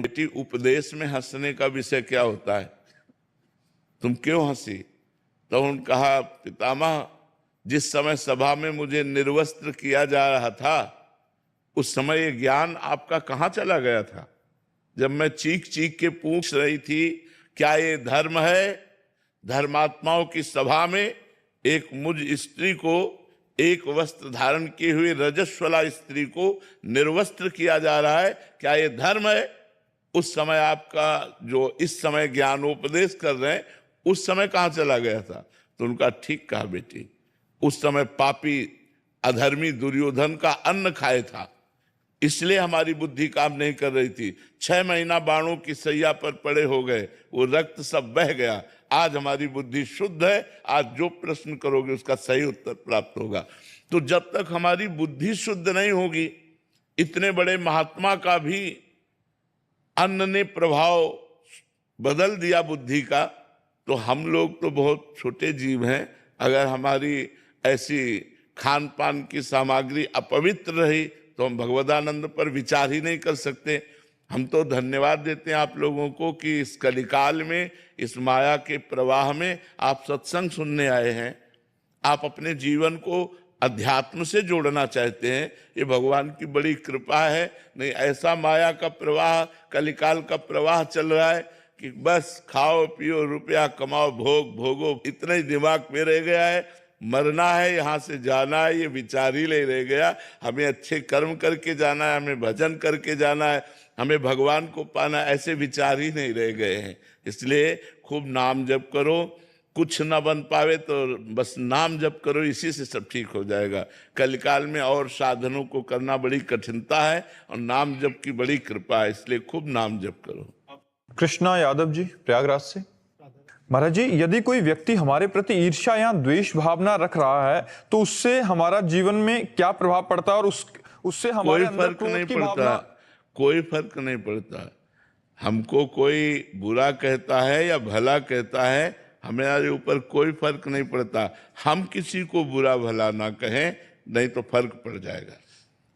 बेटी, उपदेश में हंसने का विषय क्या होता है? तुम क्यों हंसी? तो उन्होंने कहा, पितामह, जिस समय सभा में मुझे निर्वस्त्र किया जा रहा था, उस समय ये ज्ञान आपका कहाँ चला गया था? जब मैं चीख चीख के पूछ रही थी, क्या ये धर्म है? धर्मात्माओं की सभा में एक मुझ स्त्री को, एक वस्त्र धारण किए हुए रजस्वला स्त्री को निर्वस्त्र किया जा रहा है, क्या ये धर्म है? उस समय आपका जो इस समय ज्ञानोपदेश कर रहे हैं, उस समय कहाँ चला गया था? तो उनका, ठीक कहा बेटी, उस समय पापी अधर्मी दुर्योधन का अन्न खाए था, इसलिए हमारी बुद्धि काम नहीं कर रही थी। 6 महीना बाणों की सैया पर पड़े हो गए, वो रक्त सब बह गया। आज हमारी बुद्धि शुद्ध है, आज जो प्रश्न करोगे उसका सही उत्तर प्राप्त होगा। तो जब तक हमारी बुद्धि शुद्ध नहीं होगी, इतने बड़े महात्मा का भी अन्न ने प्रभाव बदल दिया बुद्धि का, तो हम लोग तो बहुत छोटे जीव हैं। अगर हमारी ऐसी खान पान की सामग्री अपवित्र रही तो हम भगवदानंद पर विचार ही नहीं कर सकते। हम तो धन्यवाद देते हैं आप लोगों को कि इस कलिकाल में, इस माया के प्रवाह में आप सत्संग सुनने आए हैं, आप अपने जीवन को अध्यात्म से जोड़ना चाहते हैं। ये भगवान की बड़ी कृपा है। नहीं, ऐसा माया का प्रवाह, कलिकाल का प्रवाह चल रहा है कि बस खाओ पियो, रुपया कमाओ, भोग भोगो, इतना ही दिमाग में रह गया है। मरना है, यहाँ से जाना है, ये विचार ही नहीं रह गया। हमें अच्छे कर्म करके जाना है, हमें भजन करके जाना है, हमें भगवान को पाना, ऐसे विचार ही नहीं रह गए हैं। इसलिए खूब नाम जप करो। कुछ ना बन पावे तो बस नाम जप करो, इसी से सब ठीक हो जाएगा। कलिकाल में और साधनों को करना बड़ी कठिनता है और नाम जप की बड़ी कृपा है, इसलिए खूब नाम जप करो। कृष्णा यादव जी, प्रयागराज से। महाराज जी, यदि कोई व्यक्ति हमारे प्रति ईर्ष्या या द्वेष भावना रख रहा है तो उससे हमारा जीवन में क्या प्रभाव पड़ता है और उससे हमारे अंदर क्रोध की भावना? कोई फर्क नहीं पड़ता। हमको कोई बुरा कहता है या भला कहता है, हमारे ऊपर कोई फर्क नहीं पड़ता। हम किसी को बुरा भला ना कहें, नहीं तो फर्क पड़ जाएगा।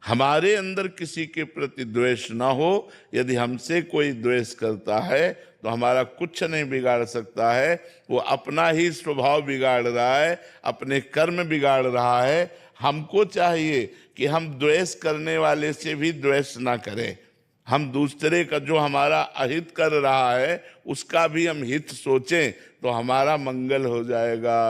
हमारे अंदर किसी के प्रति द्वेष ना हो। यदि हमसे कोई द्वेष करता है तो हमारा कुछ नहीं बिगाड़ सकता है। वो अपना ही स्वभाव बिगाड़ रहा है, अपने कर्म बिगाड़ रहा है। हमको चाहिए कि हम द्वेष करने वाले से भी द्वेष ना करें। हम दूसरे का, जो हमारा अहित कर रहा है, उसका भी हम हित सोचें, तो हमारा मंगल हो जाएगा।